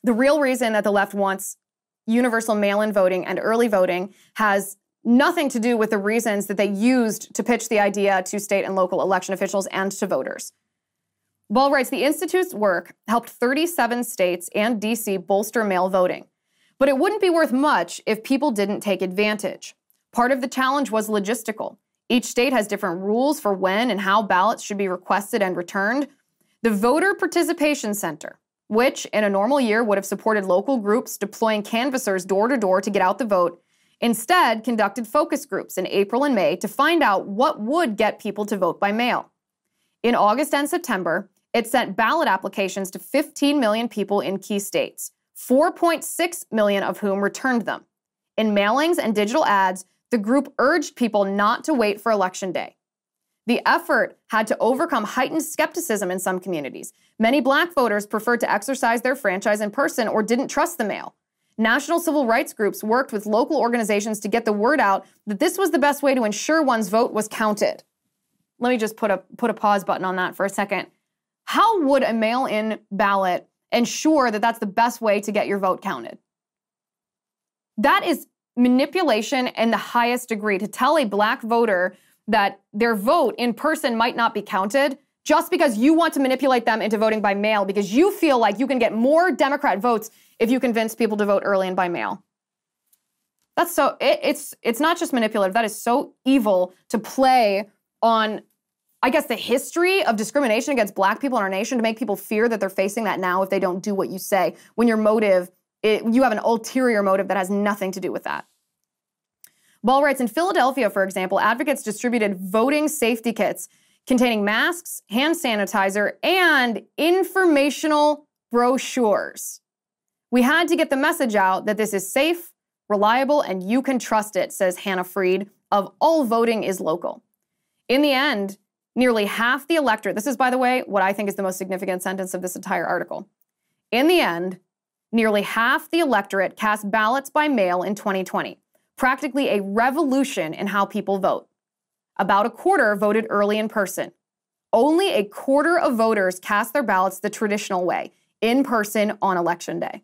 The real reason that the left wants universal mail-in voting and early voting has nothing to do with the reasons that they used to pitch the idea to state and local election officials and to voters. Ball writes, the Institute's work helped 37 states and D.C. bolster mail voting. But it wouldn't be worth much if people didn't take advantage. Part of the challenge was logistical. Each state has different rules for when and how ballots should be requested and returned. The Voter Participation Center, which in a normal year would have supported local groups deploying canvassers door to door to get out the vote, instead conducted focus groups in April and May to find out what would get people to vote by mail. In August and September, it sent ballot applications to 15 million people in key states, 4.6 million of whom returned them. In mailings and digital ads, the group urged people not to wait for Election Day. The effort had to overcome heightened skepticism in some communities. Many Black voters preferred to exercise their franchise in person or didn't trust the mail. National civil rights groups worked with local organizations to get the word out that this was the best way to ensure one's vote was counted. Let me just put a pause button on that for a second. How would a mail-in ballot ensure that that's the best way to get your vote counted? That is manipulation in the highest degree. To tell a Black voter that their vote in person might not be counted just because you want to manipulate them into voting by mail because you feel like you can get more Democrat votes if you convince people to vote early and by mail. That's so, it's not just manipulative. That is so evil to play on, I guess, the history of discrimination against Black people in our nation to make people fear that they're facing that now if they don't do what you say, when your motive, you have an ulterior motive that has nothing to do with that. Ball writes, in Philadelphia, for example, advocates distributed voting safety kits containing masks, hand sanitizer, and informational brochures. We had to get the message out that this is safe, reliable, and you can trust it, says Hannah Freed of All Voting is Local. In the end, nearly half the electorate, this is, by the way, what I think is the most significant sentence of this entire article. In the end, nearly half the electorate cast ballots by mail in 2020, practically a revolution in how people vote. About a quarter voted early in person. Only a quarter of voters cast their ballots the traditional way, in person on Election Day.